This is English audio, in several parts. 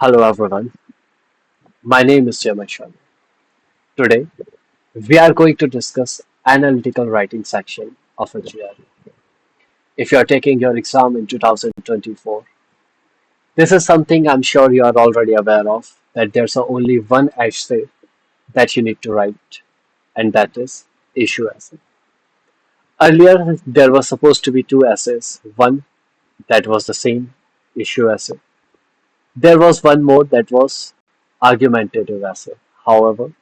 Hello everyone, my name is Jay Sharma. Today we are going to discuss analytical writing section of a GRE. If you are taking your exam in 2024, this is something I'm sure you are already aware of that there's only one essay that you need to write and that is issue essay. Earlier there was supposed to be two essays, one that was the same issue essay. There was one more that was argumentative essay. However,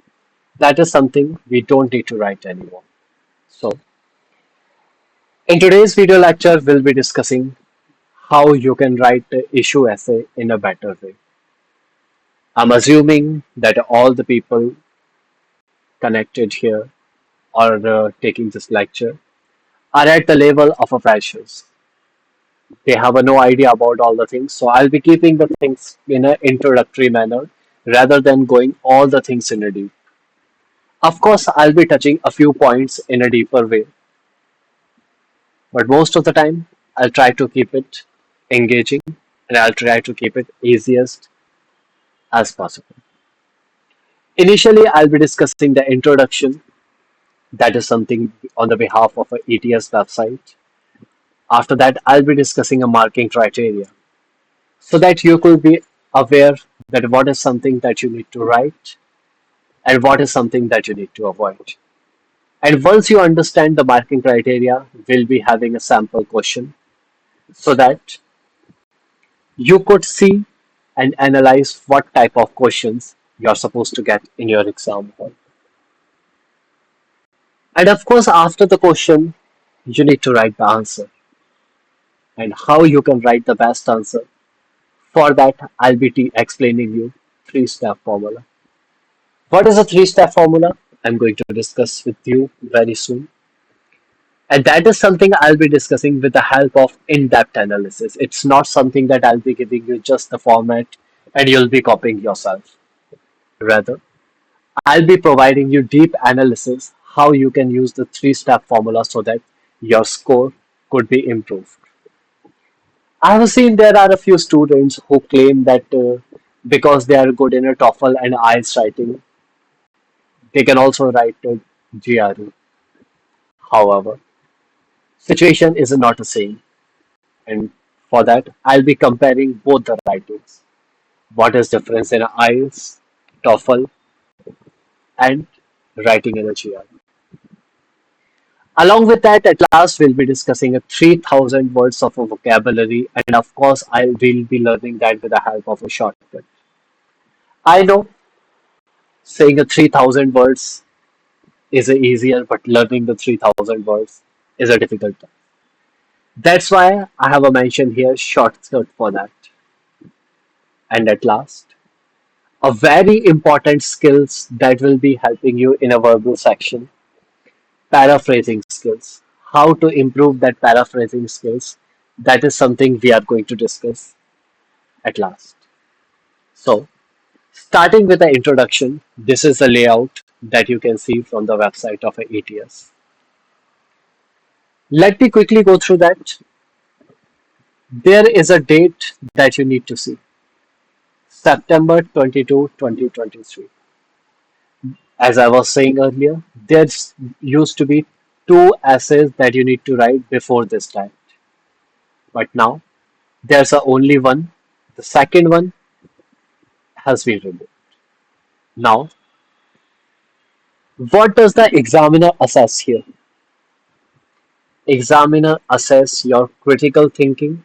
that is something we don't need to write anymore. So, in today's video lecture, we'll be discussing how you can write the issue essay in a better way. I'm assuming that all the people connected here or taking this lecture are at the level of a freshers. They have no idea about all the things, so I'll be keeping the things in an introductory manner rather than going all the things in a deep. Of course, I'll be touching a few points in a deeper way, but most of the time, I'll try to keep it engaging and I'll try to keep it easiest as possible. Initially, I'll be discussing the introduction, that is something on the behalf of a ETS website. After that, I'll be discussing a marking criteria so that you could be aware that what is something that you need to write and what is something that you need to avoid. And once you understand the marking criteria, we'll be having a sample question so that you could see and analyze what type of questions you're supposed to get in your exam hall. And of course, after the question, you need to write the answer and how you can write the best answer. For that, I'll be explaining you three-step formula. What is a three-step formula? I'm going to discuss with you very soon. And that is something I'll be discussing with the help of in-depth analysis. It's not something that I'll be giving you just the format and you'll be copying yourself. Rather, I'll be providing you deep analysis how you can use the three-step formula so that your score could be improved. I have seen there are a few students who claim that because they are good in a TOEFL and IELTS writing, they can also write a GRE. However, situation is not the same, and for that, I'll be comparing both the writings. What is difference in IELTS, TOEFL, and writing in a GRE? Along with that, at last, we'll be discussing a 3,000 words of a vocabulary, and of course, I will be learning that with the help of a shortcut. I know saying a 3,000 words is a easier, but learning the 3,000 words is a difficult task. That's why I have a mention here shortcut for that. And at last, a very important skills that will be helping you in a verbal section, paraphrasing skills. How to improve that paraphrasing skills, that is something we are going to discuss at last. So, starting with the introduction, this is the layout that you can see from the website of a ETS. Let me quickly go through that. There is a date that you need to see. September 22, 2023. As I was saying earlier, there's used to be two essays that you need to write before this time. But now there's only one. The second one has been removed. Now, what does the examiner assess here? Examiner assess your critical thinking,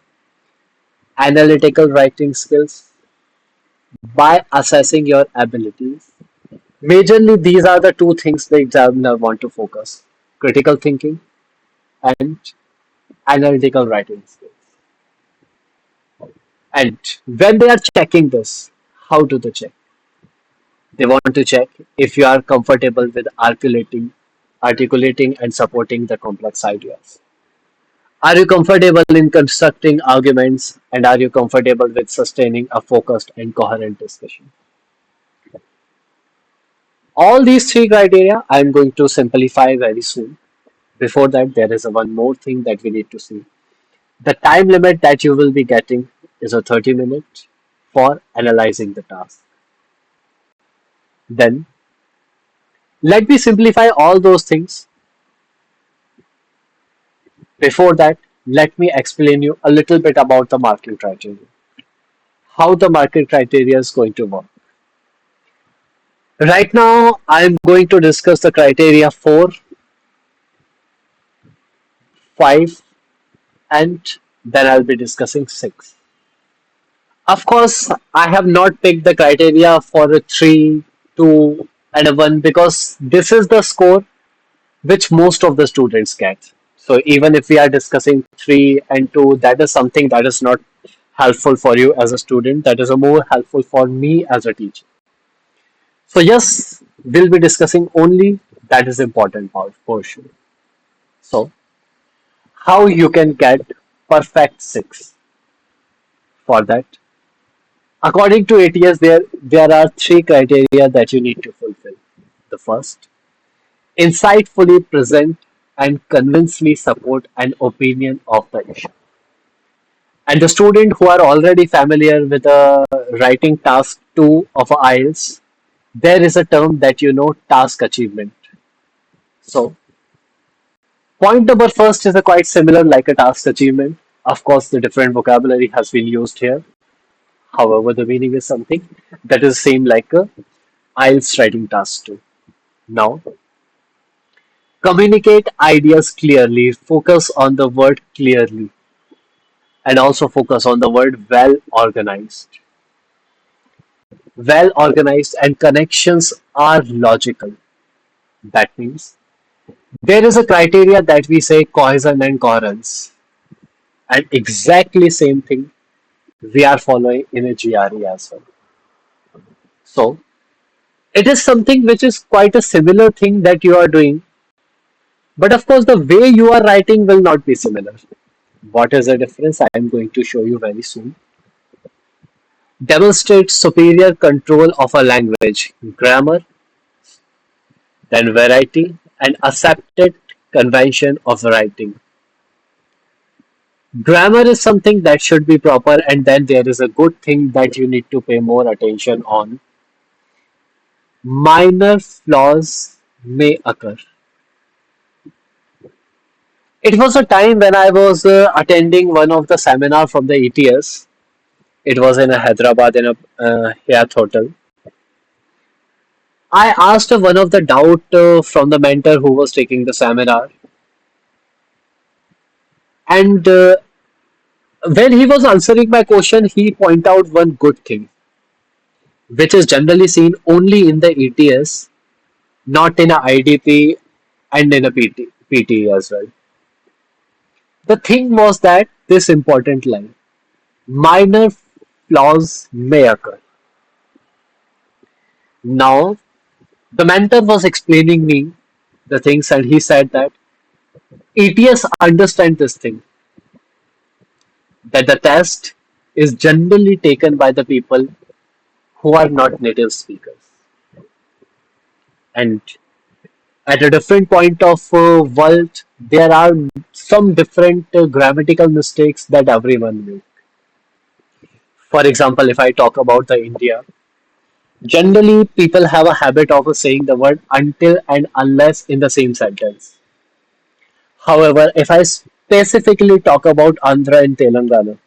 analytical writing skills by assessing your abilities. Majorly, these are the two things the examiner want to focus: critical thinking and analytical writing skills. And when they are checking this, how do they check? They want to check if you are comfortable with articulating and supporting the complex ideas. Are you comfortable in constructing arguments and are you comfortable with sustaining a focused and coherent discussion? All these three criteria I am going to simplify very soon. Before that, there is one more thing that we need to see. The time limit that you will be getting is a 30 minutes for analyzing the task. Then, let me simplify all those things. Before that, let me explain you a little bit about the marking criteria. How the marking criteria is going to work. Right now, I'm going to discuss the criteria 4, 5, and then I'll be discussing 6. Of course, I have not picked the criteria for a 3, 2, and a 1 because this is the score which most of the students get. So even if we are discussing 3 and 2, that is something that is not helpful for you as a student. That is a more helpful for me as a teacher. So yes, we'll be discussing only that is important portion. So how you can get perfect 6 for that. According to ATS, there are 3 criteria that you need to fulfill. The first, insightfully present and convincingly support an opinion of the issue. And the student who are already familiar with the writing task 2 of IELTS, there is a term that you know, task achievement. So point number first is a quite similar like a task achievement. Of course, the different vocabulary has been used here. However, the meaning is something that is same like a IELTS writing task 2. Now, communicate ideas clearly, focus on the word clearly, and also focus on the word well organized. Well organized and connections are logical. That means there is a criteria that we say cohesion and coherence, and exactly same thing we are following in a GRE as well. So it is something which is quite a similar thing that you are doing, but of course the way you are writing will not be similar. What is the difference? I am going to show you very soon. Demonstrate superior control of a language, grammar, then variety, and accepted convention of writing. Grammar is something that should be proper, and then there is a good thing that you need to pay more attention on. Minor flaws may occur. It was a time when I was attending one of the seminar from the ETS. It was in a Hyderabad in a Hyatt hotel. I asked one of the doubt from the mentor who was taking the seminar, and when he was answering my question, he pointed out one good thing, which is generally seen only in the ETS, not in a IDP and in a PT as well. The thing was that this important line, minor flaws may occur. Now, the mentor was explaining me the things, and he said that ETS understand this thing, that the test is generally taken by the people who are not native speakers. And at a different point of world, there are some different grammatical mistakes that everyone makes. For example, if I talk about the India, generally people have a habit of saying the word until and unless in the same sentence. However, if I specifically talk about Andhra and Telangana,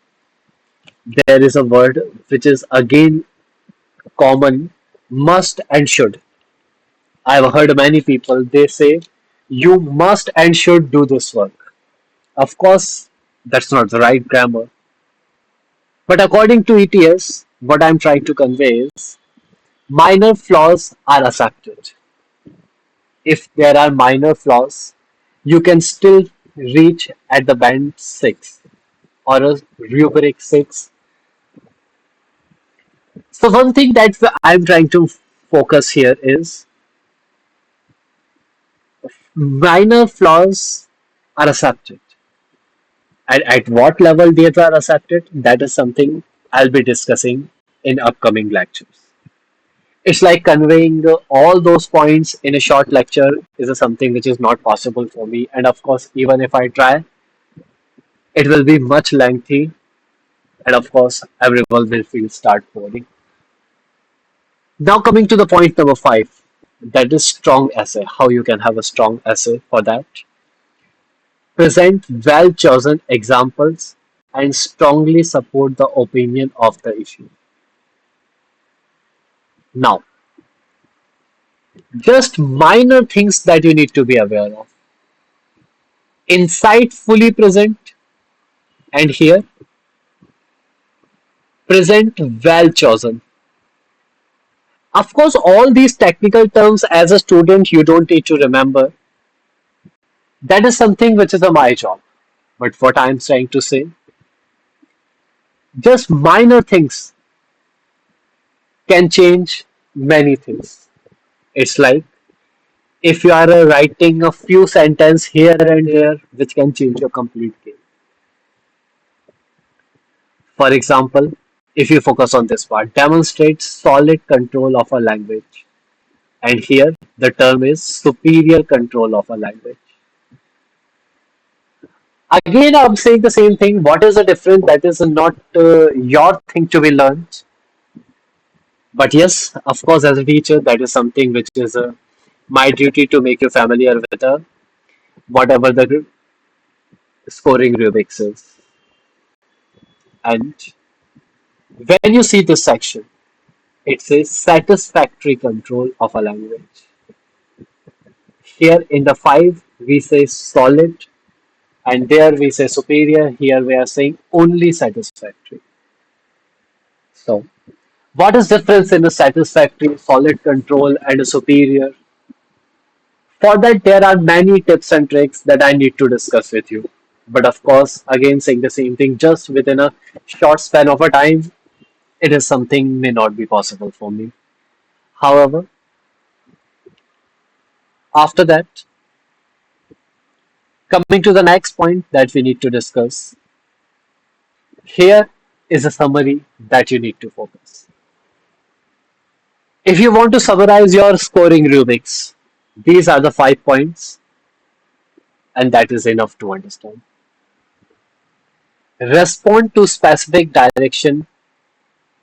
there is a word which is again common, must and should. I've heard many people they say you must and should do this work. Of course, that's not the right grammar. But according to ETS, what I'm trying to convey is minor flaws are accepted. If there are minor flaws, you can still reach at the band 6 or a rubric 6. So one thing that I'm trying to focus here is minor flaws are accepted. And at what level they are accepted, that is something I'll be discussing in upcoming lectures. It's like conveying all those points in a short lecture is something which is not possible for me. And of course, even if I try, it will be much lengthy and of course, everyone will feel start boring. Now, coming to the point number five, that is strong essay. How you can have a strong essay for that. Present well chosen examples and strongly support the opinion of the issue. Now, just minor things that you need to be aware of. Insightfully present, and here, present well chosen. Of course, all these technical terms as a student you don't need to remember. That is something which is a my job. But what I'm trying to say, just minor things can change many things. It's like if you are writing a few sentences here and there, which can change your complete game. For example, if you focus on this part, demonstrate solid control of a language. And here the term is superior control of a language. Again, I'm saying the same thing. What is the difference? That is not your thing to be learned. But yes, of course, as a teacher, that is something which is my duty to make you familiar with whatever the scoring rubrics is. And when you see this section, it says satisfactory control of a language. Here in the five, we say solid, and there we say superior. Here we are saying only satisfactory. So, what is difference in a satisfactory, solid control, and a superior? For that, there are many tips and tricks that I need to discuss with you. But of course, again, saying the same thing just within a short span of a time, it is something may not be possible for me. However, after that, coming to the next point that we need to discuss, here is a summary that you need to focus. If you want to summarize your scoring rubrics, these are the 5 points, and that is enough to understand. Respond to specific direction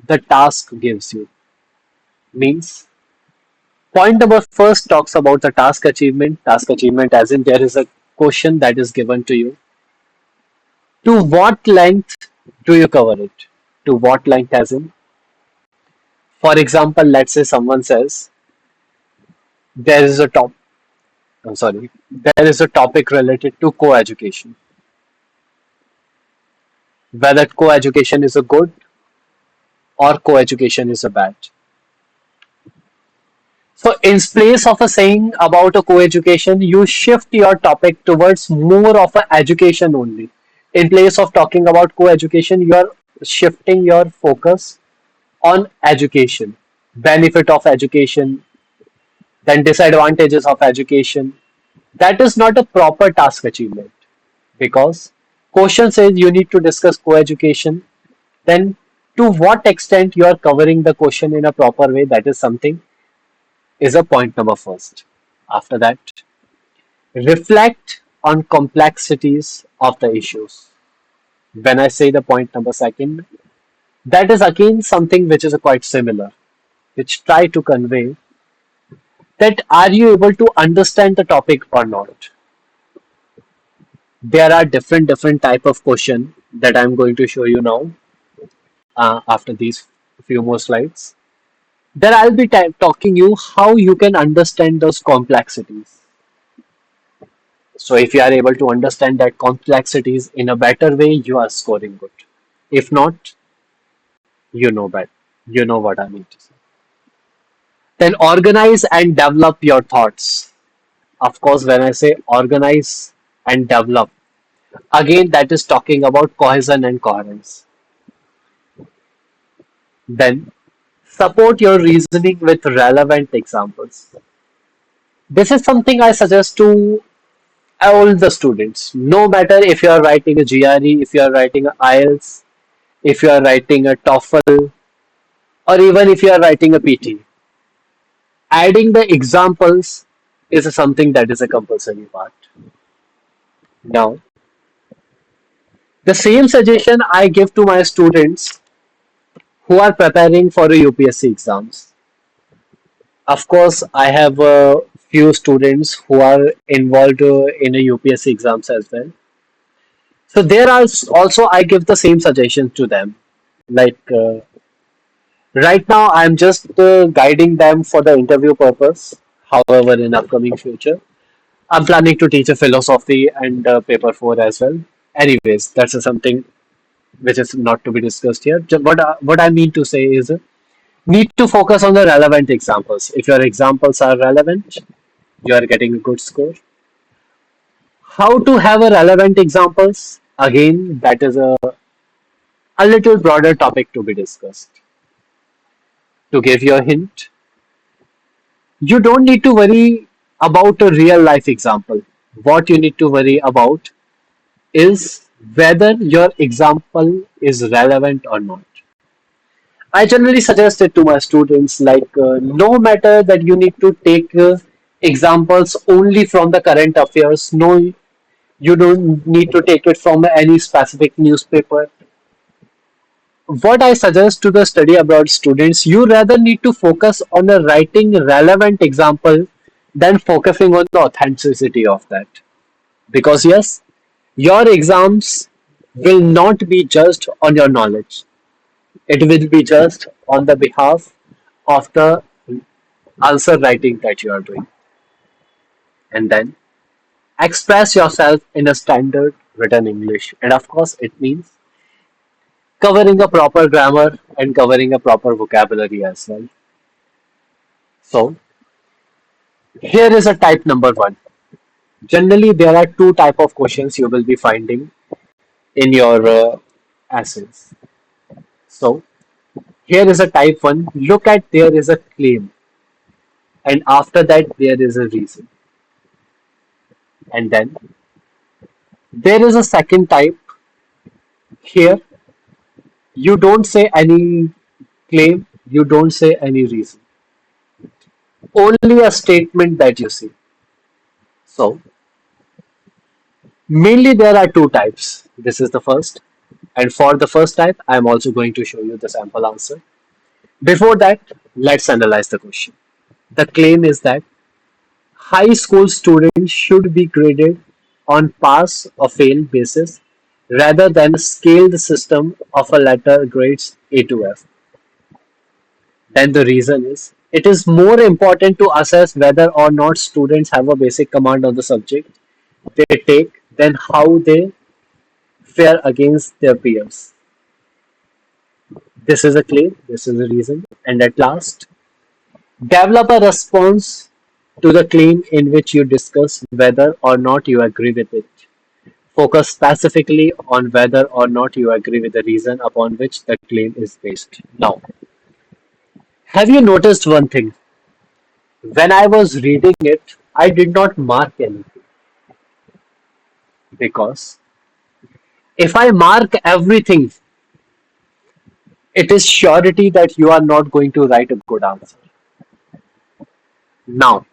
the task gives you. Means point number first talks about the task achievement. Task achievement, as in there is a question that is given to you. To what length do you cover it? To what length, as in, for example, let's say someone says there is a top. I'm sorry, there is a topic related to co-education. Whether co-education is a good or co-education is a bad. So, in place of a saying about a co-education, you shift your topic towards more of a education only. In place of talking about co-education, you are shifting your focus on education, benefit of education, then disadvantages of education. That is not a proper task achievement because question says you need to discuss co-education. Then, to what extent you are covering the question in a proper way, that is something is a point number first. After that, reflect on complexities of the issues. When I say the point number second, that is again something which is quite similar, which try to convey that are you able to understand the topic or not. There are different type of question that I'm going to show you now after these few more slides. Then I'll be talking you how you can understand those complexities. So if you are able to understand that complexities in a better way, you are scoring good. If not, you know better. You know what I mean to say. Then organize and develop your thoughts. Of course, when I say organize and develop, again that is talking about cohesion and coherence. Then support your reasoning with relevant examples. This is something I suggest to all the students. No matter if you are writing a GRE, if you are writing a IELTS, if you are writing a TOEFL, or even if you are writing a PT. Adding the examples is something that is a compulsory part. Now, The same suggestion I give to my students who are preparing for a UPSC exams. Of course, I have a few students who are involved in a UPSC exams as well. So there are also I give the same suggestion to them. Like right now, I'm just guiding them for the interview purpose. However, in upcoming future, I'm planning to teach a philosophy and paper four as well. Anyways, that's something which is not to be discussed here. What I mean to say is need to focus on the relevant examples. If your examples are relevant, you are getting a good score. How to have a relevant examples? Again, that is a little broader topic to be discussed. To give you a hint, you don't need to worry about a real life example. What you need to worry about is whether your example is relevant or not. I generally suggest it to my students like no matter that you need to take examples only from the current affairs. No, you don't need to take it from any specific newspaper. What I suggest to the study abroad students, you rather need to focus on a writing relevant example than focusing on the authenticity of that. Because yes, your exams will not be judged on your knowledge. It will be judged on the behalf of the answer writing that you are doing. And then express yourself in a standard written English. And of course, it means covering a proper grammar and covering a proper vocabulary as well. So, here is a type number one. Generally, there are two type of questions you will be finding in your essays. So, here is a type one. Look at there is a claim, and after that there is a reason, and then there is a second type. Here, you don't say any claim, you don't say any reason, only a statement that you see. So, mainly there are two types. This is the first. And for the first type, I am also going to show you the sample answer. Before that, let's analyze the question. The claim is that high school students should be graded on pass or fail basis rather than scaled system of a letter grades A to F. Then the reason is it is more important to assess whether or not students have a basic command on the subject they take than how they fare against their peers. This is a claim, this is a reason. And at last, develop a response to the claim in which you discuss whether or not you agree with it. Focus specifically on whether or not you agree with the reason upon which the claim is based. Now, have you noticed one thing? When I was reading it, I did not mark anything because if I mark everything, it is surety that you are not going to write a good answer. Now,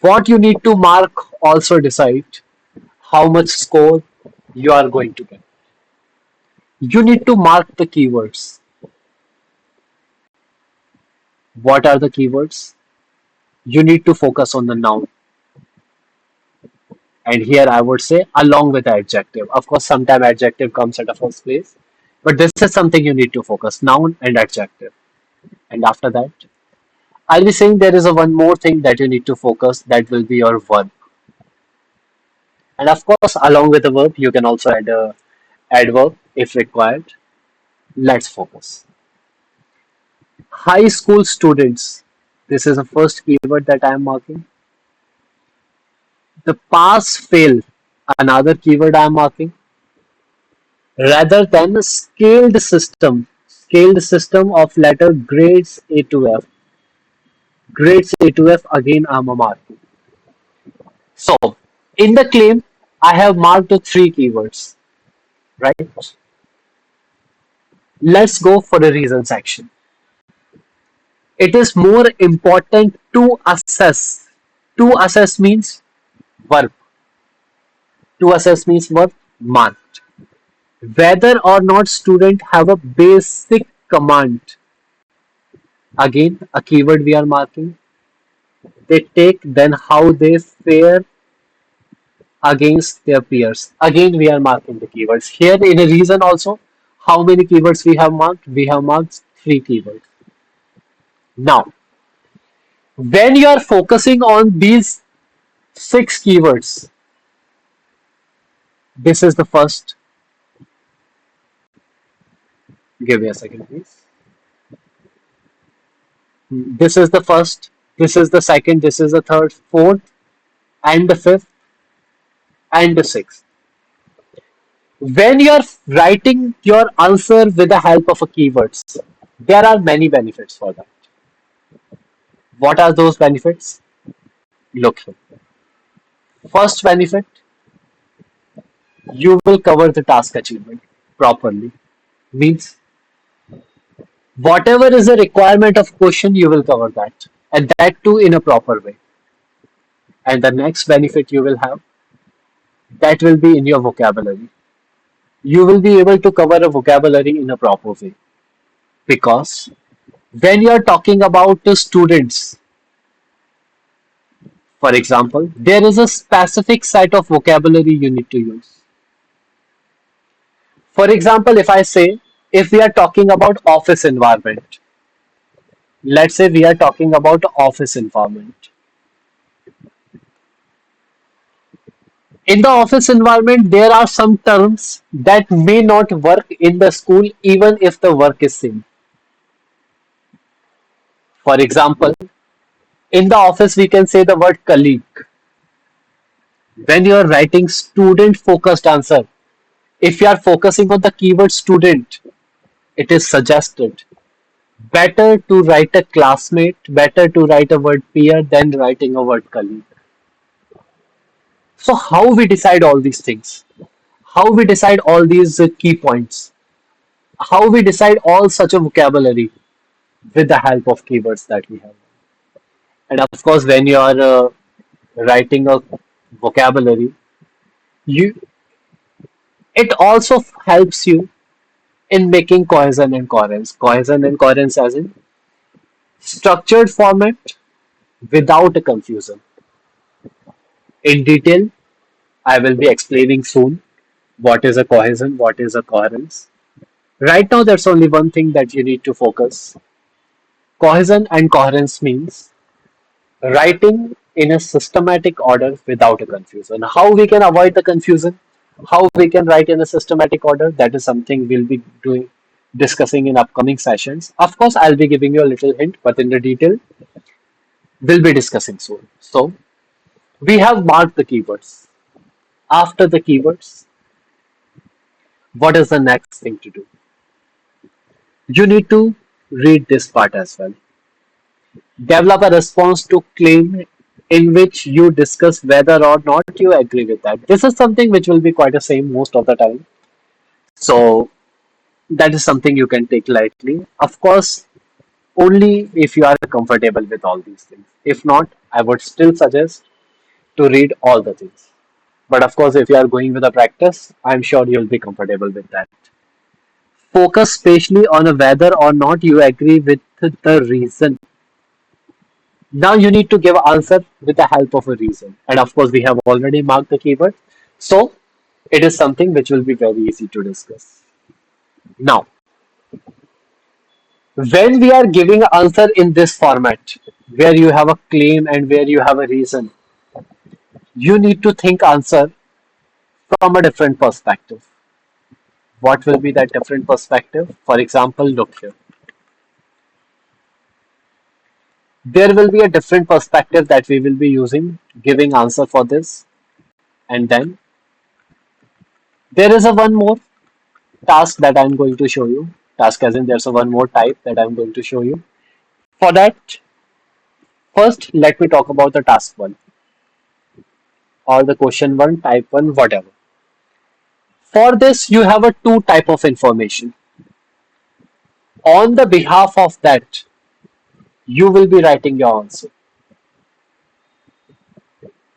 what you need to mark also decide how much score you are going to get. You need to mark the keywords. What are the keywords? You need to focus on the noun. And here I would say along with the adjective. Of course, sometimes adjective comes at a first place. But this is something you need to focus, noun and adjective. And after that, I'll be saying there is a one more thing that you need to focus that will be your verb. And of course, along with the verb, you can also add a adverb if required. Let's focus. High school students. This is the first keyword that I am marking. The pass fail. Another keyword I am marking. Rather than a scaled system. Scaled system of letter grades A to F. Grades A to F again I am marking. So in the claim, I have marked the three keywords. Right? Let's go for the reason section. It is more important to assess. To assess means verb. To assess means verb marked. whether or not student have a basic command. Again, a keyword we are marking. They take, then how they fare against their peers. Again, we are marking the keywords. Here in a reason also, how many keywords we have marked? We have marked three keywords. Now, when you are focusing on these six keywords, this is the first. Give me a second, please. This is the first. This is the second. This is the third, fourth, and the fifth, and the sixth. When you are writing your answer with the help of a keywords, there are many benefits for that. What are those benefits? Look here. First benefit, you will cover the task achievement properly. Means whatever is the requirement of question, you will cover that. And that too in a proper way. And the next benefit you will have, that will be in your vocabulary. You will be able to cover a vocabulary in a proper way. Because when you are talking about the students, for example, there is a specific set of vocabulary you need to use. For example, if I say, if we are talking about office environment, let's say we are talking about office environment. In the office environment, there are some terms that may not work in the school even if the work is same. For example, in the office, we can say the word colleague. When you are writing student focused answer, if you are focusing on the keyword student, it is suggested better to write a classmate, better to write a word peer than writing a word colleague. So, how we decide all these things? How we decide all these key points? How we decide all such a vocabulary with the help of keywords that we have? And of course, when you are writing a vocabulary, you it also helps you in making cohesion and coherence. Cohesion and coherence as in structured format without a confusion. In detail, I will be explaining soon what is a cohesion, what is a coherence. Right now, there's only one thing that you need to focus. Cohesion and coherence means writing in a systematic order without a confusion. How we can avoid the confusion? How we can write in a systematic order? That is something we'll be doing discussing in upcoming sessions. Of course, I'll be giving you a little hint, but in the detail, we'll be discussing soon. So we have marked the keywords. After the keywords, what is the next thing to do? You need to read this part as well. Develop a response to claim in which you discuss whether or not you agree with that. This is something which will be quite the same most of the time. So that is something you can take lightly. Of course, only if you are comfortable with all these things. If not, I would still suggest to read all the things. But of course, if you are going with a practice, I'm sure you'll be comfortable with that. Focus specially on whether or not you agree with the reason. Now you need to give an answer with the help of a reason. And of course, we have already marked the keyword. So it is something which will be very easy to discuss. Now, when we are giving an answer in this format, where you have a claim and where you have a reason, you need to think answer from a different perspective. What will be that different perspective? For example, look here. There will be a different perspective that we will be using, giving answer for this. And then there is a one more task that I'm going to show you. Task as in there's a one more type that I'm going to show you. For that, first let me talk about the task one or the question one, type one, whatever. For this, you have a two type of information. On the behalf of that, you will be writing your answer.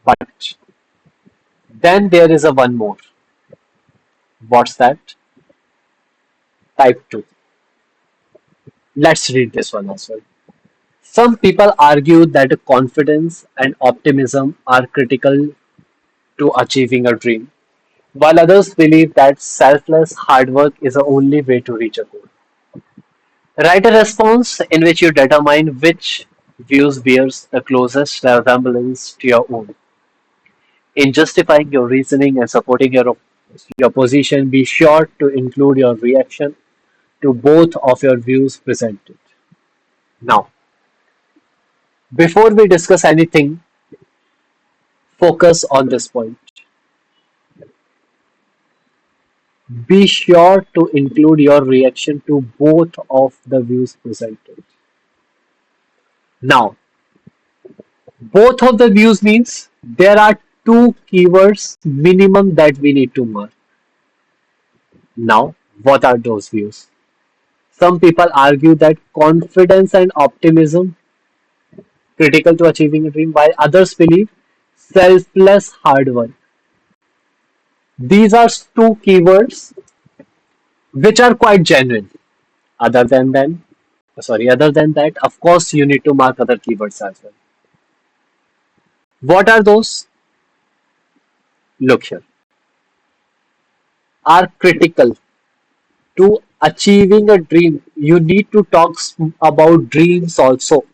But then there is a one more. What's that? Type 2. Let's read this one as well. Some people argue that confidence and optimism are critical to achieving a dream, while others believe that selfless hard work is the only way to reach a goal. Write a response in which you determine which views bears the closest resemblance to your own. In justifying your reasoning and supporting your position, be sure to include your reaction to both of your views presented. Now, before we discuss anything, focus on this point. Be sure to include your reaction to both of the views presented. Now, both of the views means there are two keywords minimum that we need to mark. Now, what are those views? Some people argue that confidence and optimism critical to achieving a dream, while others believe selfless hard work. These are two keywords which are quite genuine. Other than them, other than that, of course, you need to mark other keywords as well. What are those? Look here. Are critical to achieving a dream. You need to talk about dreams also.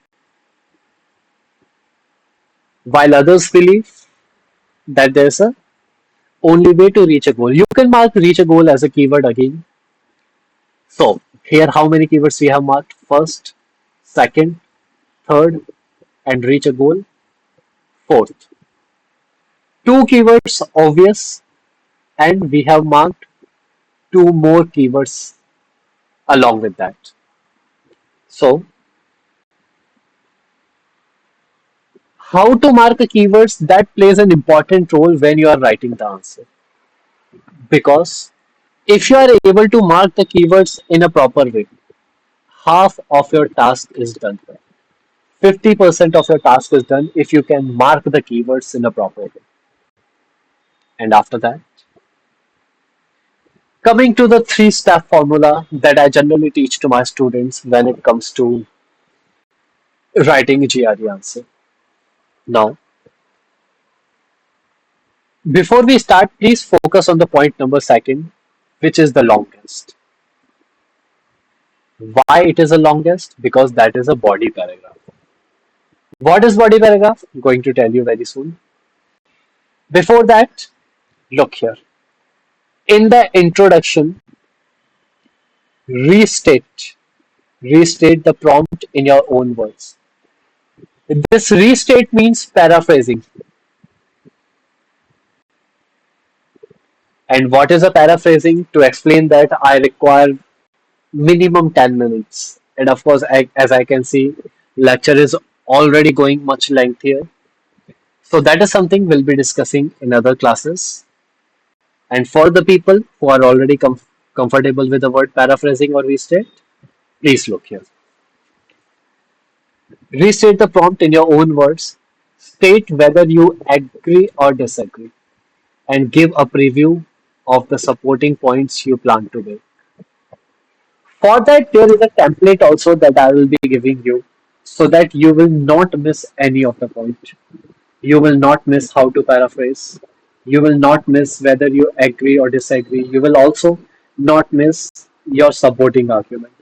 While others believe that there's a only way to reach a goal. You can mark reach a goal as a keyword again. So here how many keywords we have marked? First, second, third, and reach a goal. Fourth. Two keywords obvious, and we have marked two more keywords along with that. So how to mark a keywords that plays an important role when you are writing the answer. Because if you are able to mark the keywords in a proper way, half of your task is done. 50% of your task is done if you can mark the keywords in a proper way. And after that, coming to the three-step formula that I generally teach to my students when it comes to writing a GRE answer. Now, before we start, please focus on the point number second, which is the longest. Why it is the longest? Because that is a body paragraph. What is body paragraph? I'm going to tell you very soon. Before that, look here. In the introduction, restate restate the prompt in your own words. This restate means paraphrasing. And what is a paraphrasing? To explain that, I require minimum 10 minutes. And of course, as I can see, lecture is already going much lengthier. So that is something we'll be discussing in other classes. And for the people who are already comfortable with the word paraphrasing or restate, please look here. Restate the prompt in your own words. State whether you agree or disagree, and give a preview of the supporting points you plan to make. For that, there is a template also that I will be giving you so that you will not miss any of the point. You will not miss how to paraphrase. You will not miss whether you agree or disagree. You will also not miss your supporting argument.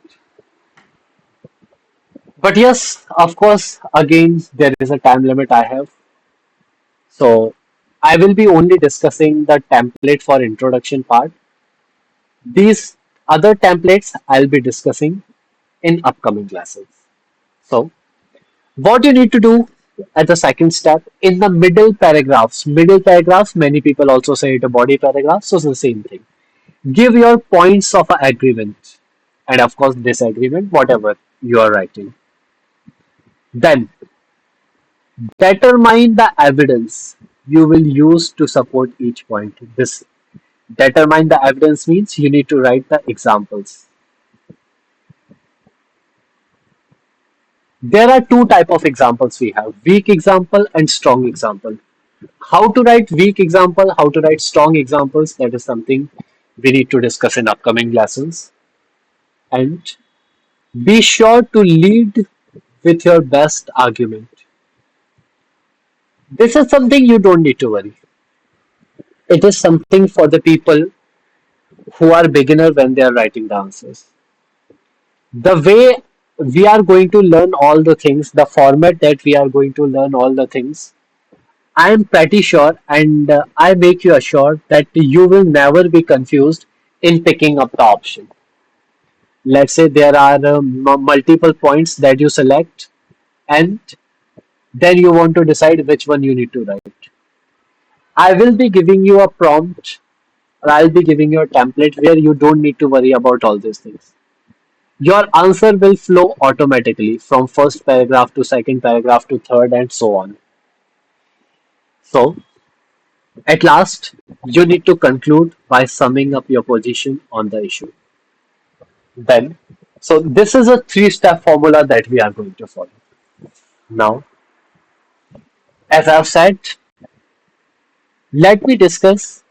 But yes, of course, again, there is a time limit I have. So I will be only discussing the template for introduction part. These other templates I'll be discussing in upcoming classes. So what you need to do at the second step in the middle paragraphs, many people also say it a body paragraph, so it's the same thing. Give your points of agreement and of course disagreement, whatever you are writing. Then determine the evidence you will use to support each point. This determine the evidence means you need to write the examples. There are two type of examples we have, weak example and strong example. How to write weak example, how to write strong examples, that is something we need to discuss in upcoming lessons. And be sure to lead with your best argument. This is something you don't need to worry. It is something for the people who are beginner when they are writing the answers. The way we are going to learn all the things, the format that we are going to learn all the things, I am pretty sure and I make you assured that you will never be confused in picking up the option. Let's say there are multiple points that you select and then you want to decide which one you need to write. I will be giving you a prompt or I'll be giving you a template where you don't need to worry about all these things. Your answer will flow automatically from first paragraph to second paragraph to third and so on. So, at last, you need to conclude by summing up your position on the issue. Then, so this is a three-step formula that we are going to follow. Now, as I've said, let me discuss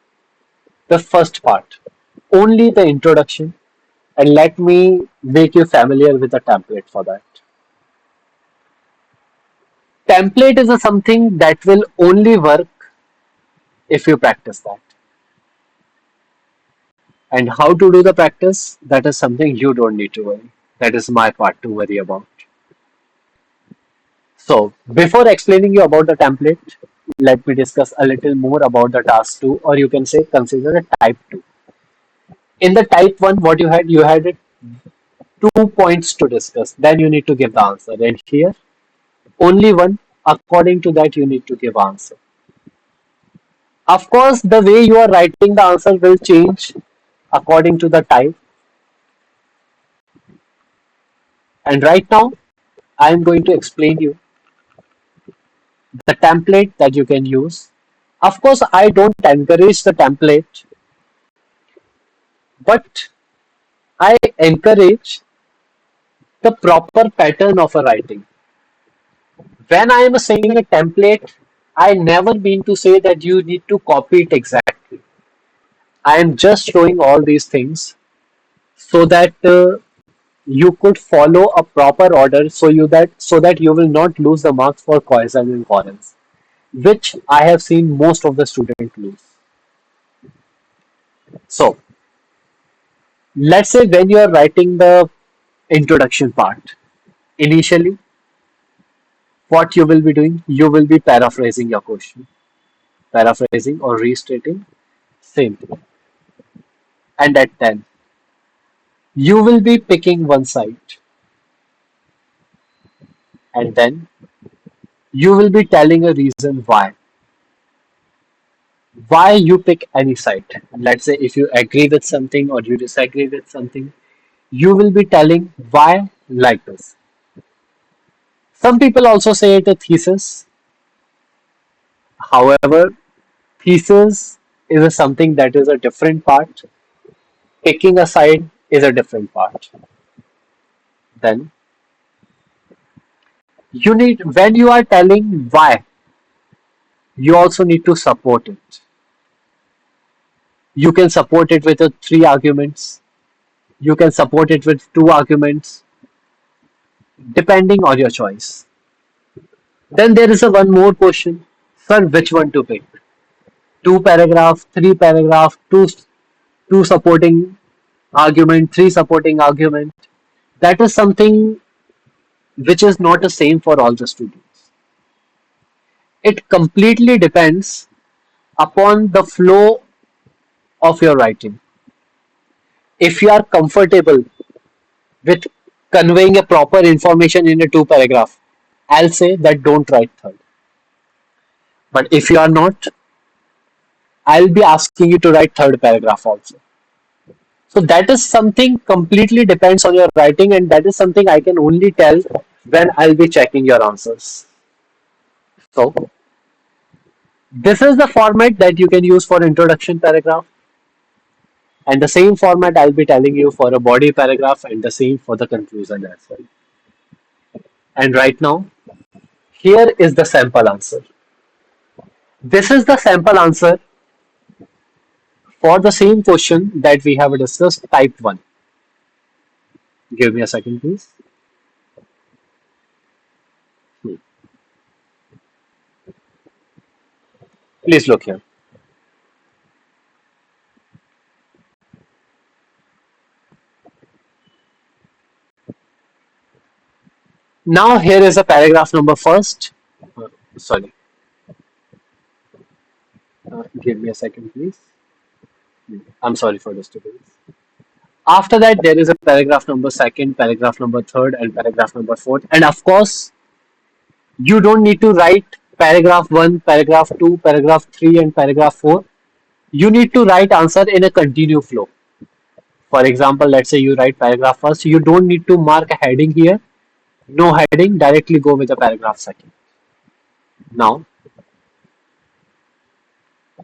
the first part, only the introduction, and let me make you familiar with the template for that. Template is a something that will only work if you practice that. And how to do the practice, that is something you don't need to worry. That is my part to worry about. So, before explaining you about the template, let me discuss a little more about the task 2, or you can say consider a type 2. In the type 1, what you had it 2 points to discuss. Then you need to give the answer. And here, only one. According to that, you need to give answer. Of course, the way you are writing the answer will change according to the type. And right now, I am going to explain you the template that you can use. Of course, I don't encourage the template, but I encourage the proper pattern of a writing. When I am saying a template, I never mean to say that you need to copy it exactly. I am just showing all these things so that you could follow a proper order so that you will not lose the marks for cohesion and coherence, which I have seen most of the students lose. So let's say when you are writing the introduction part, initially what you will be doing, you will be paraphrasing your question, paraphrasing or restating, same thing. And at 10, you will be picking one side and then you will be telling a reason why you pick any side. Let's say if you agree with something or you disagree with something, you will be telling why like this. Some people also say it a thesis. However, thesis is a something that is a different part. Picking a side is a different part. Then you need when you are telling why, you also need to support it. You can support it with three arguments. You can support it with two arguments, depending on your choice. Then there is a one more question. Sir, which one to pick? Two paragraph, three paragraph, two supporting argument, three supporting argument. That is something which is not the same for all the students. It completely depends upon the flow of your writing. If you are comfortable with conveying a proper information in a two paragraph, I'll say that don't write third. But if you are not, I'll be asking you to write third paragraph also. So that is something completely depends on your writing, and that is something I can only tell when I'll be checking your answers. So this is the format that you can use for introduction paragraph, and the same format I'll be telling you for a body paragraph, and the same for the conclusion as well. And right now, here is the sample answer. This is the sample answer for the same question that we have discussed, type 1. Give me a second, please. Hmm. Please look here. Now here is a paragraph number first. Sorry, give me a second, please. I'm sorry for disturbance. After that, there is a paragraph number second, paragraph number third, and paragraph number fourth. And of course, you don't need to write paragraph one, paragraph two, paragraph three, and paragraph four. You need to write answer in a continue flow. For example, let's say you write paragraph first. You don't need to mark a heading here. No heading. Directly go with the paragraph second. Now,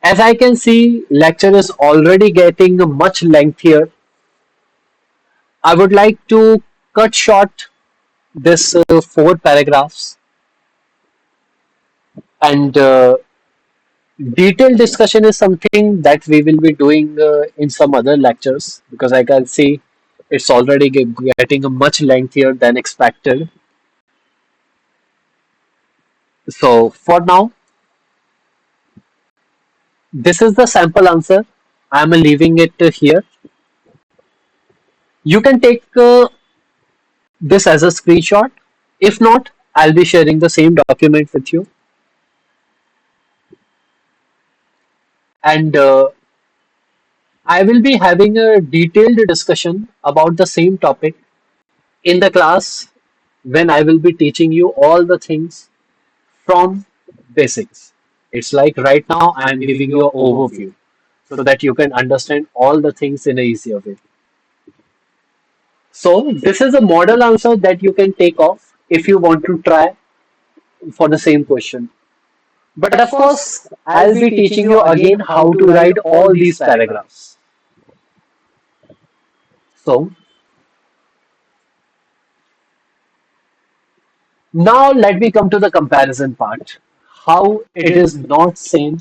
as I can see, lecture is already getting much lengthier. I would like to cut short this four paragraphs and detailed discussion is something that we will be doing in some other lectures because I can see it's already getting much lengthier than expected. So for now, this is the sample answer. I'm leaving it here. You can take this as a screenshot. If not, I'll be sharing the same document with you. And I will be having a detailed discussion about the same topic in the class when I will be teaching you all the things from basics. It's like right now I am giving you an overview so that you can understand all the things in a easier way. So this is a model answer that you can take off if you want to try for the same question. But of course, I'll be teaching you again how to write all these paragraphs. So now let me come to the comparison part. How it is not same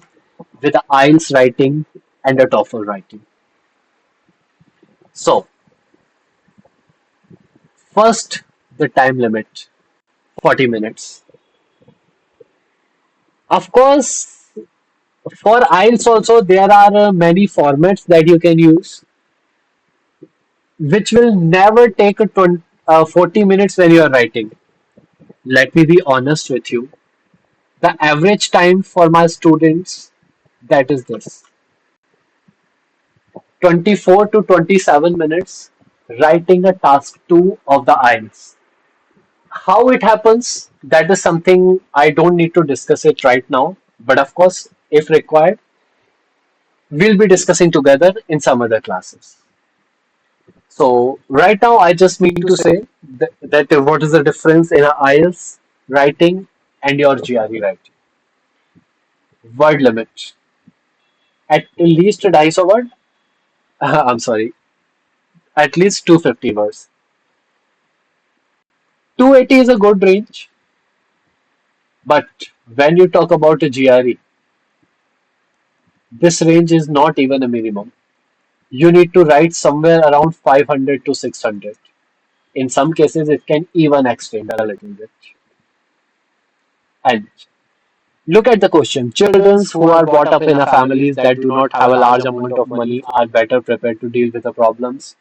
with the IELTS writing and the TOEFL writing. So first, the time limit, 40 minutes. Of course, for IELTS also there are many formats that you can use, which will never take a 40 minutes when you are writing. Let me be honest with you. The average time for my students that is this 24 to 27 minutes writing a task 2 of the IELTS. How it happens, that is something I don't need to discuss it right now. But of course, if required, we'll be discussing together in some other classes. So right now, I just mean to say that what is the difference in a IELTS writing and your GRE writing? Word limit. At least 250 word. I'm sorry. At least 250 words. 280 is a good range. But when you talk about a GRE, this range is not even a minimum. You need to write somewhere around 500 to 600. In some cases, it can even extend a little bit. And look at the question. Children who are brought up in a families that do not have a large amount of money are better prepared to deal with the problems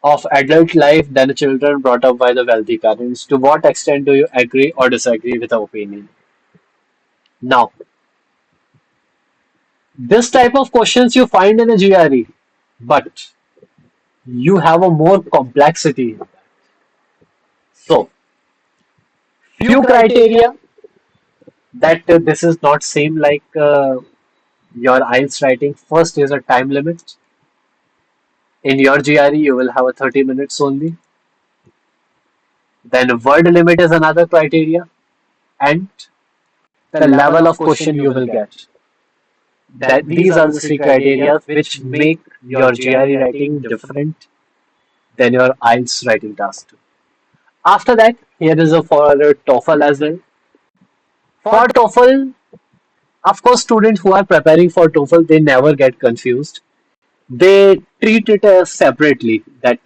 of adult life than children brought up by the wealthy parents. To what extent do you agree or disagree with the opinion? Now, this type of questions you find in a GRE, but you have a more complexity. So, few criteria that this is not same like your IELTS writing. First is a time limit. In your GRE, you will have a 30 minutes only. Then word limit is another criteria, and the level of question you will get. That these are the three criteria which make your GRE writing different than your IELTS writing task. After that, here is a for TOEFL as well. For TOEFL, of course, students who are preparing for TOEFL, they never get confused. They treat it separately. That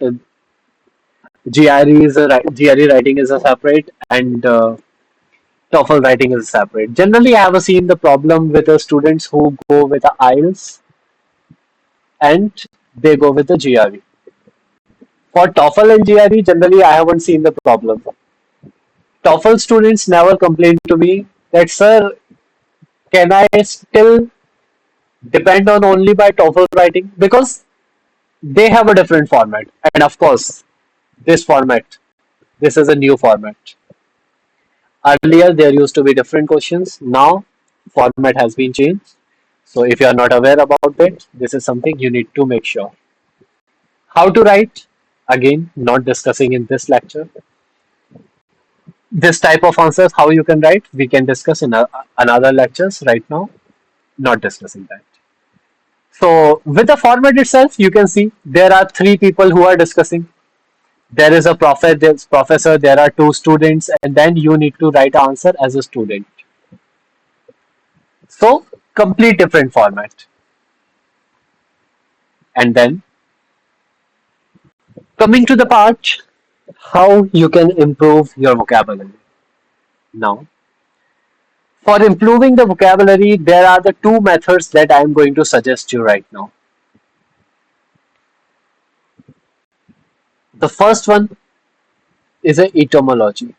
GRE writing is a separate, and TOEFL writing is separate. Generally, I have seen the problem with the students who go with the IELTS and they go with the GRE. For TOEFL and GRE, generally, I haven't seen the problem. TOEFL students never complain to me that, sir, can I still depend on only by TOEFL writing? Because they have a different format. And of course, this format, this is a new format. Earlier, there used to be different questions. Now, format has been changed. So if you are not aware about it, this is something you need to make sure. How to write? Again, not discussing in this lecture. This type of answers, how you can write, we can discuss in another lectures right now. Not discussing that. So with the format itself, you can see there are three people who are discussing. There is a professor, there are two students, and then you need to write answer as a student. So complete different format. And then coming to the part how you can improve your vocabulary. Now, for improving the vocabulary, there are the two methods that I am going to suggest you right now. The first one is a etymology.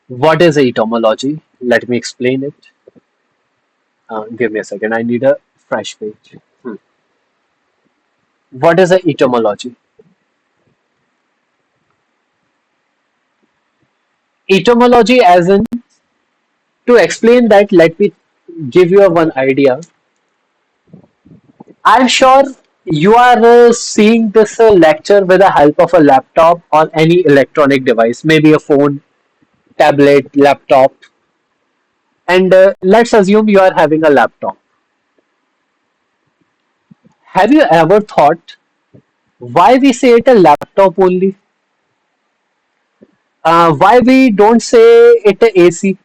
What is a etymology? Let me explain it. Give me a second. I need a fresh page. What is a etymology? Etymology, as in, to explain that, let me give you a one idea. I'm sure you are seeing this lecture with the help of a laptop or any electronic device, maybe a phone, tablet, laptop. And let's assume you are having a laptop. Have you ever thought why we say it a laptop only? Why we don't say it a AC?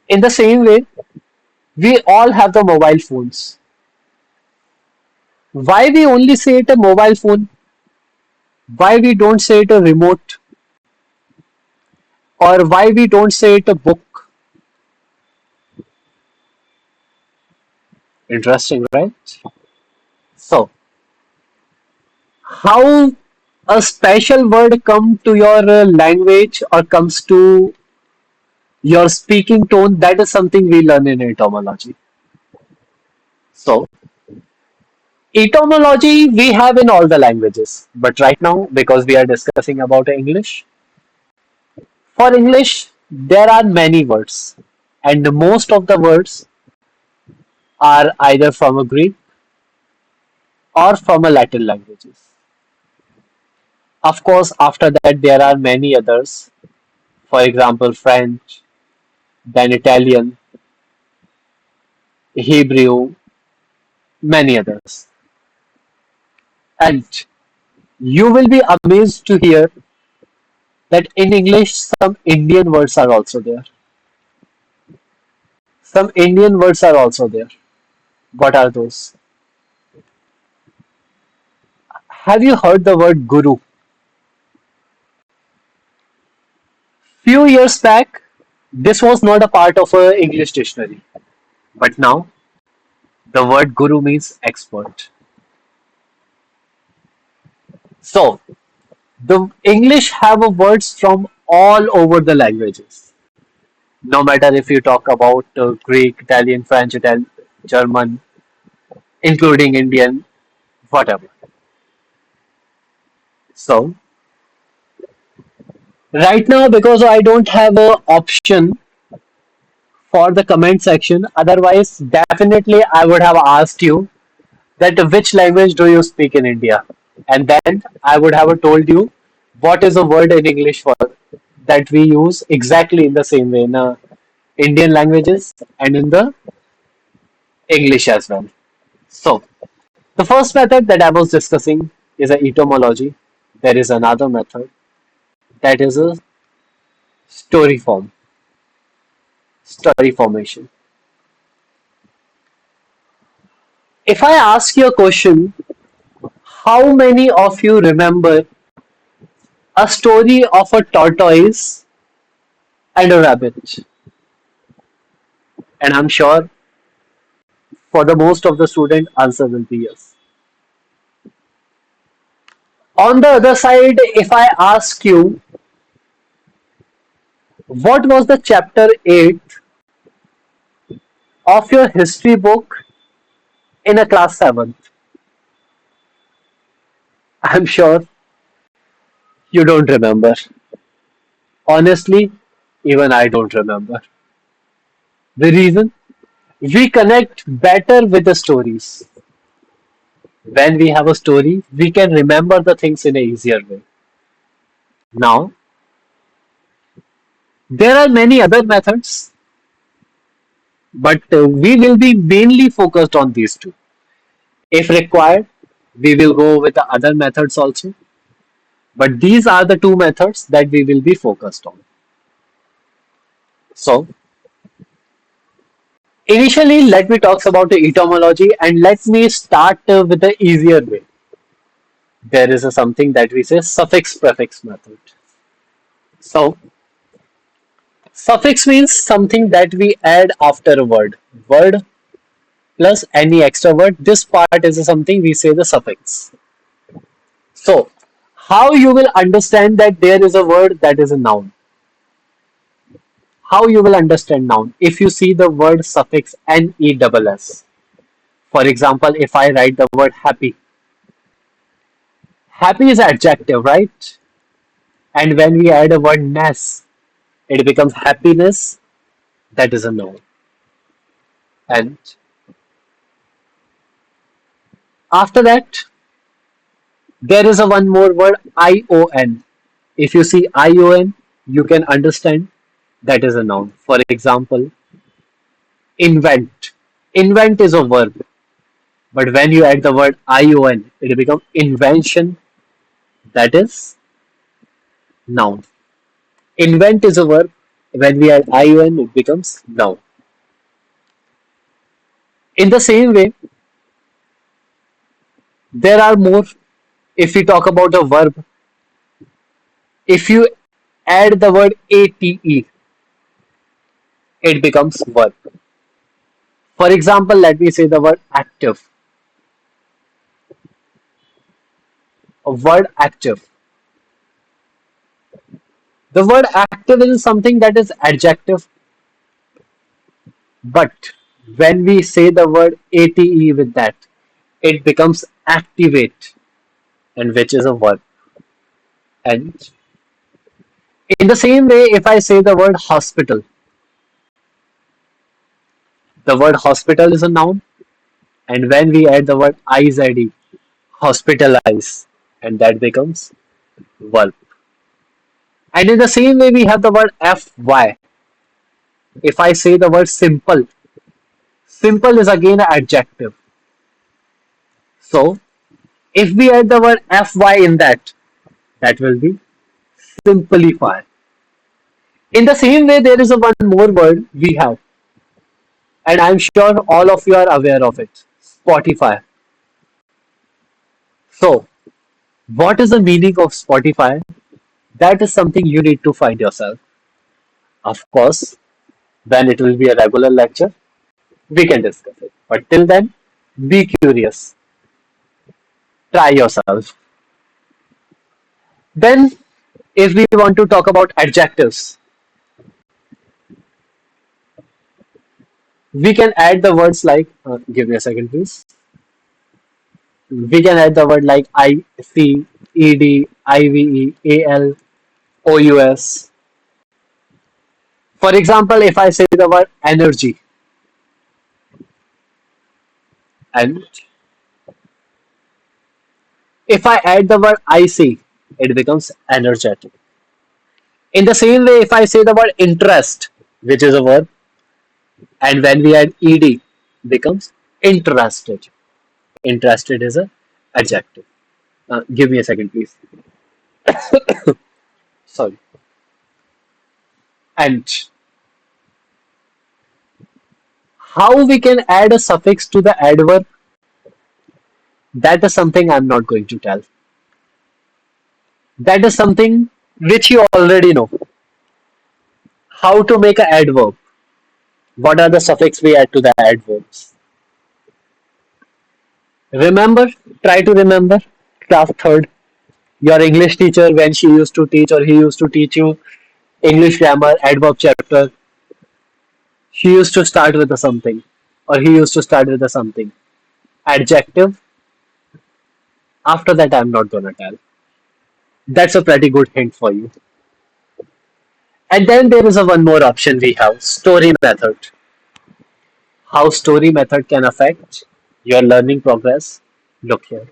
In the same way, we all have the mobile phones. Why we only say it a mobile phone? Why we don't say it a remote? Or why we don't say it a book? Interesting, right? So, how a special word come to your language or comes to your speaking tone, that is something we learn in etymology. So, etymology we have in all the languages, but right now, because we are discussing about English, for English there are many words, and most of the words are either from a Greek or from a Latin languages. Of course, after that there are many others. For example, French, then Italian, Hebrew, many others. And you will be amazed to hear that in English some Indian words are also there. Some Indian words are also there. What are those? Have you heard the word guru? Few years back, this was not a part of a English dictionary. But now, the word guru means expert. So, the English have a words from all over the languages. No matter if you talk about Greek, Italian, French, German, including Indian, whatever. So, right now, because I don't have a option for the comment section, otherwise, definitely I would have asked you that which language do you speak in India? And then I would have told you what is a word in English for that we use exactly in the same way in Indian languages and in the English as well. So, the first method that I was discussing is a etymology. There is another method that is a story form, story formation. If I ask you a question, How many of you remember a story of a tortoise and a rabbit? And I'm sure for the most of the student, answer will be yes. On the other side, if I ask you, what was the chapter 8 of your history book in a class 7th? I'm sure you don't remember. Honestly, even I don't remember. The reason? We connect better with the stories. When we have a story, we can remember the things in a easier way. Now, there are many other methods, but we will be mainly focused on these two. If required, we will go with the other methods also, but these are the two methods that we will be focused on. So, initially, let me talk about the etymology and let me start with the easier way. There is a something that we say suffix prefix method. So, suffix means something that we add after a word. Word plus any extra word. This part is something we say the suffix. So, how you will understand that there is a word that is a noun? How you will understand noun? If you see the word suffix NESS. For example, if I write the word happy, happy is adjective, right? And when we add a word ness, it becomes happiness. That is a noun. And after that, there is a one more word ION. If you see ION, you can understand that is a noun. For example, invent. Invent is a verb, but when you add the word ION, it becomes invention. That is noun. Invent is a verb. When we add ION, it becomes noun. In the same way, there are more. If we talk about a verb, if you add the word ATE, it becomes verb. For example, let me say the word active. A word active. The word active is something that is adjective, but when we say the word ATE with that, it becomes activate, and which is a verb. And in the same way, if I say the word hospital, the word hospital is a noun, and when we add the word IZD, hospitalize, and that becomes verb. And in the same way, we have the word FY. If I say the word simple, simple is again an adjective. So if we add the word FY in that, that will be simplify. In the same way, there is a one more word we have, and I'm sure all of you are aware of it. Spotify. So, what is the meaning of Spotify? That is something you need to find yourself. Of course, when it will be a regular lecture, we can discuss it. But till then, be curious. Try yourself. Then, if we want to talk about adjectives, we can add the words like, give me a second, please. We can add the word like ICEDIVEALOUS. For example, if I say the word energy, and if I add the word IC, it becomes energetic. In the same way, if I say the word interest, which is a verb, and when we add ed, becomes interested. Interested is a adjective. Give me a second, please. Sorry. And how we can add a suffix to the adverb? That is something I'm not going to tell. That is something which you already know. How to make an adverb. What are the suffix we add to the adverbs? Remember, try to remember class third. Your English teacher when she used to teach or he used to teach you English grammar adverb chapter, she used to start with a something or he used to start with a something. Adjective. After that, I'm not gonna tell. That's a pretty good hint for you. And then there is a one more option we have story method. How story method can affect your learning progress. Look here.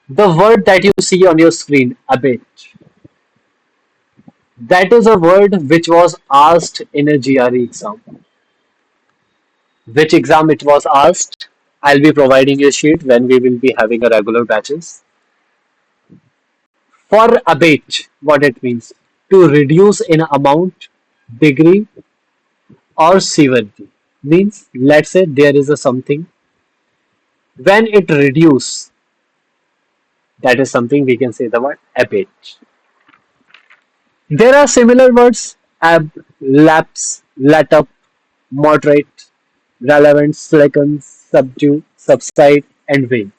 The word that you see on your screen, a bit, that is a word which was asked in a GRE exam. Which exam it was asked? I'll be providing you a sheet when we will be having a regular batches. For abate, what it means? To reduce in amount, degree, or severity. Means, let's say there is a something. When it reduce, that is something we can say the word abate. There are similar words ab, lapse, let up, moderate, relevant, slacken, subdue, subside, and wane.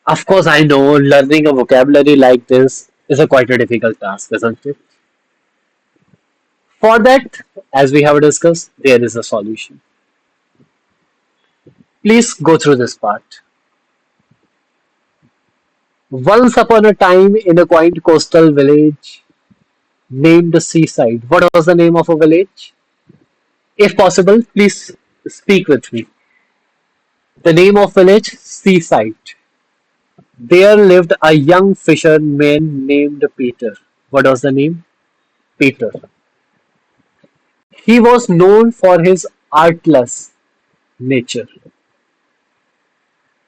Of course, I know learning a vocabulary like this is a quite a difficult task, isn't it? For that, as we have discussed, there is a solution. Please go through this part. Once upon a time, in a quaint coastal village named the Seaside. What was the name of a village? If possible, please speak with me. The name of village Seaside. There lived a young fisherman named Peter. What was the name? Peter. He was known for his artless nature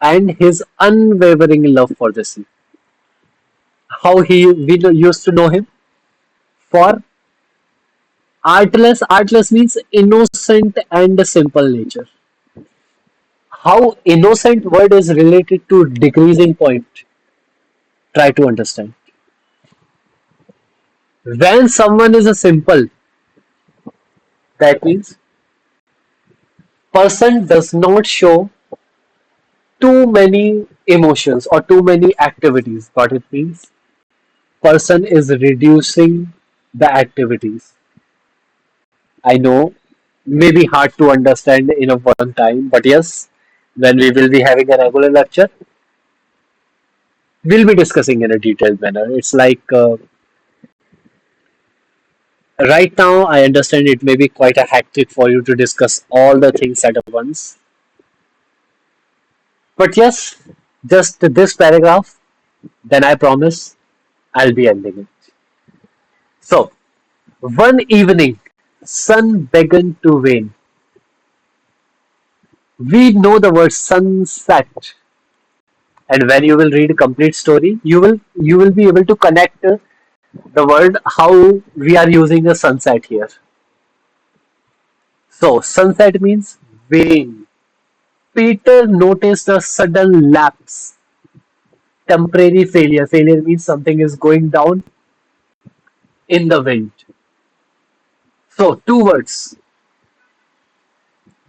and his unwavering love for the sea. How we used to know him? For artless. Artless means innocent and simple nature. How innocent word is related to decreasing point. Try to understand. When someone is a simple, that means person does not show too many emotions or too many activities. What it means? Person is reducing the activities. I know, may be hard to understand in a one time, but yes, when we will be having a regular lecture, we'll be discussing in a detailed manner. It's like right now, I understand it may be quite a hectic for you to discuss all the things at once. But yes, just this paragraph, then I promise I'll be ending it. So, one evening, sun began to wane. We know the word sunset, and when you will read a complete story, you will be able to connect the word how we are using a sunset here. So, sunset means wane. Peter noticed a sudden lapse. Temporary failure. Failure means something is going down in the wind. So, two words.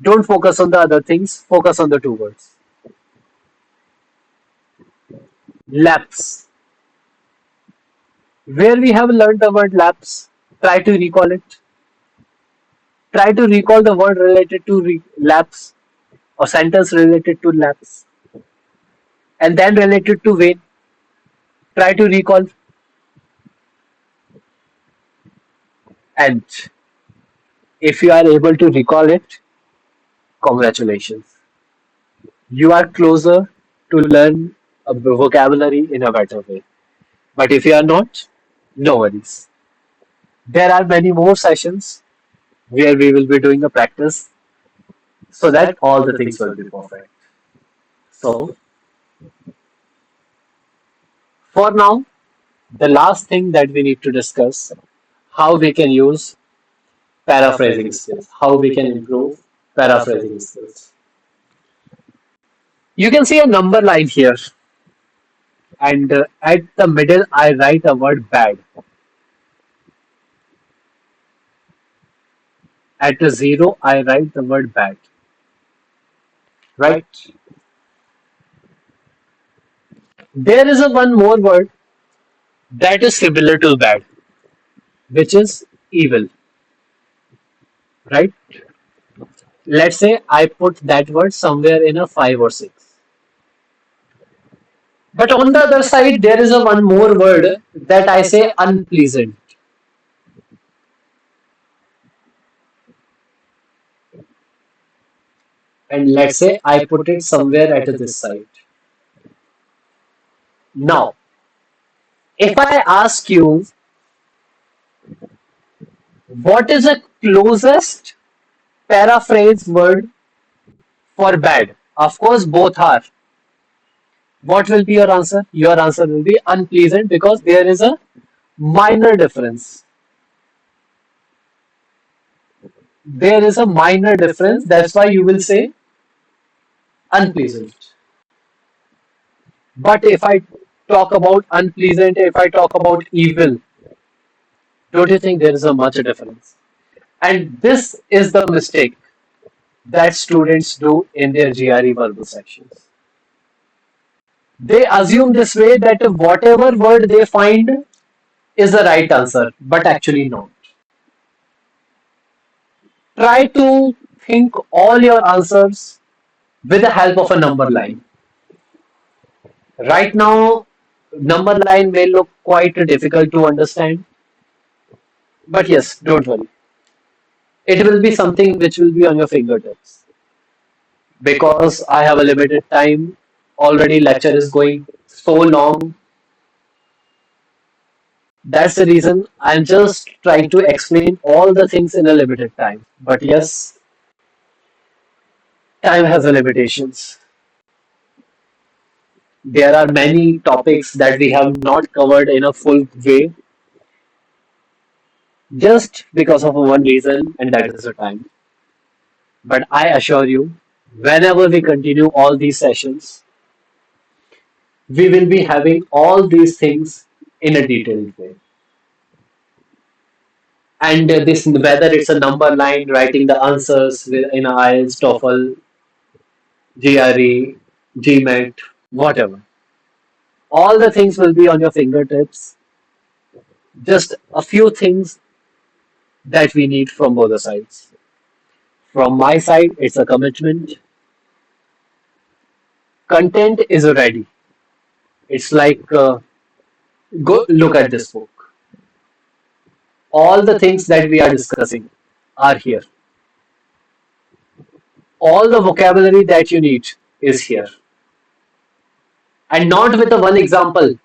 Don't focus on the other things, focus on the two words. Lapse. Where we have learned the word lapse, try to recall it. Try to recall the word related to lapse or sentence related to lapse. And then related to wane, try to recall. And if you are able to recall it, congratulations. You are closer to learn a vocabulary in a better way. But if you are not, no worries. There are many more sessions where we will be doing a practice so that all the things will be perfect. So, for now, the last thing that we need to discuss how we can use paraphrasing skills, how we can improve paraphrasing skills. You can see a number line here, and at the middle, I write a word bad. At the zero, I write the word bad. Right? There is a one more word that is similar to bad, which is evil. Right? Let's say I put that word somewhere in a five or six. But on the other side, there is a one more word that I say unpleasant. And let's say I put it somewhere at this side. Now, if I ask you what is the closest paraphrase word for bad? Of course, both are. What will be your answer? Your answer will be unpleasant because there is a minor difference. There is a minor difference. That's why you will say unpleasant. But if I talk about unpleasant, if I talk about evil, don't you think there is a much difference? And this is the mistake that students do in their GRE verbal sections. They assume this way that whatever word they find is the right answer, but actually not. Try to think all your answers with the help of a number line. Right now, number line may look quite difficult to understand, but yes, don't worry. It will be something which will be on your fingertips. Because I have a limited time, already lecture is going so long. That's the reason I'm just trying to explain all the things in a limited time. But yes, time has a limitations. There are many topics that we have not covered in a full way just because of one reason, and that is the time. But I assure you, whenever we continue all these sessions, we will be having all these things in a detailed way. And this, whether it's a number line, writing the answers in IELTS, TOEFL, GRE, GMAT, whatever. All the things will be on your fingertips. Just a few things that we need from both the sides. From my side, it's a commitment. Content is ready. It's like, go look at this book. All the things that we are discussing are here. All the vocabulary that you need is here. And not with a one example,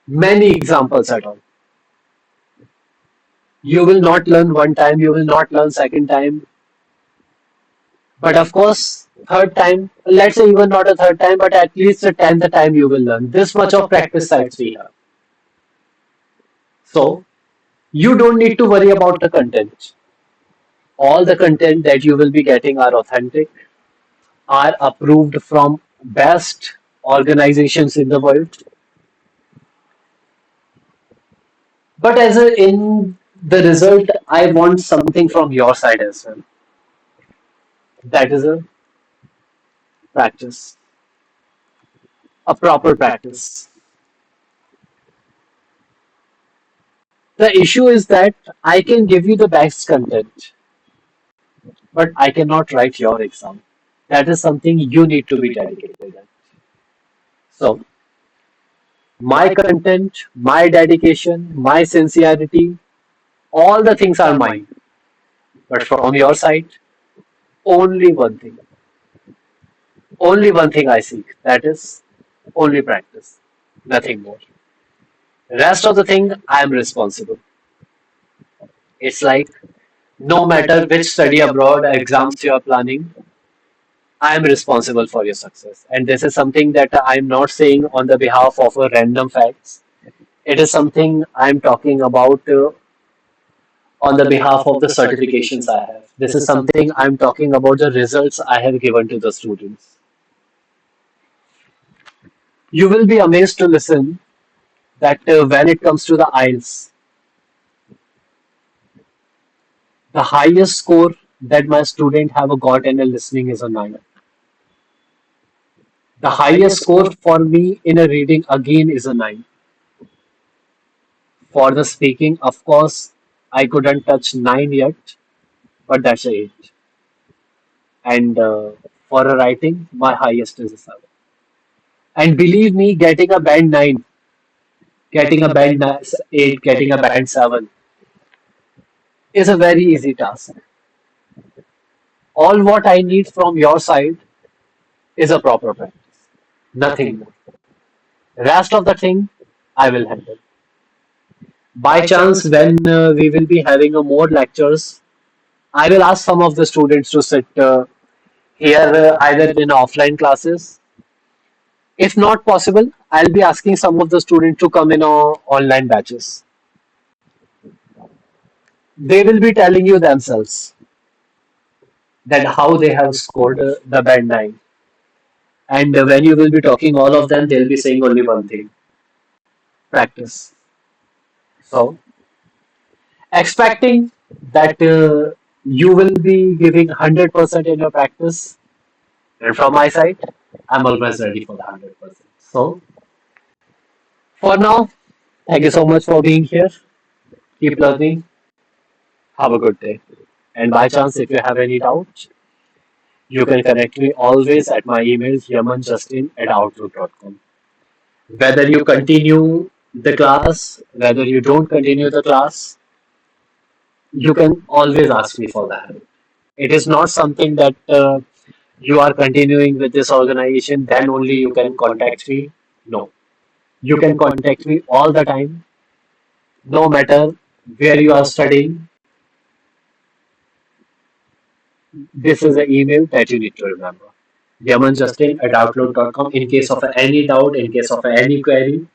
many examples at all. You will not learn one time, you will not learn second time, but of course, third time, let's say even not a third time, but at least the 10th time you will learn. This much of practice sites we have. So, you don't need to worry about the content. All the content that you will be getting are authentic, are approved from best organizations in the world. But as a, in the result, I want something from your side as well. That is a practice, a proper practice. The issue is that I can give you the best content, but I cannot write your exam. That is something you need to be dedicated at. So, my content, my dedication, my sincerity, all the things are mine. But from your side, only one thing. Only one thing I seek. That is only practice. Nothing more. Rest of the thing, I am responsible. It's like no matter which study abroad exams you are planning, I am responsible for your success. And this is something that I'm not saying on the behalf of a random facts. It is something I'm talking about on the behalf of the certifications I have. This is something I'm talking about the results I have given to the students. You will be amazed to listen that when it comes to the IELTS, the highest score that my student have got in a listening is a 9. The highest score for me in a reading again is a 9. For the speaking, of course, I couldn't touch 9 yet, but that's a 8. And for a writing, my highest is a 7. And believe me, getting a band 9, getting a band 8, getting a band 7 is a very easy task. All what I need from your side is a proper practice. Nothing more. Rest of the thing, I will handle. By chance, when we will be having a more lectures, I will ask some of the students to sit here either in offline classes. If not possible, I'll be asking some of the students to come in online batches. They will be telling you themselves that how they have scored the band 9. And when you will be talking all of them, they'll be saying only one thing: practice. So, expecting that you will be giving 100% in your practice, and from my side, I'm always ready for the 100%. So, for now, thank you so much for being here. Keep learning. Have a good day. And by chance, if you have any doubts, you can connect me always at my email yamanjustin@outlook.com. Whether you continue the class, whether you don't continue the class, you can always ask me for that. It is not something that you are continuing with this organization, then only you can contact me. No, you can contact me all the time, no matter where you are studying. This is the email that you need to remember. yamanjustin@outlook.com. In case of any doubt, in case of any query,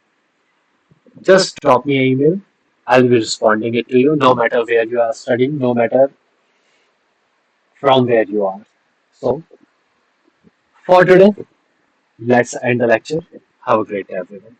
just drop me an email. I'll be responding it to you, no matter where you are studying, no matter from where you are. So, for today, let's end the lecture. Have a great day, everyone.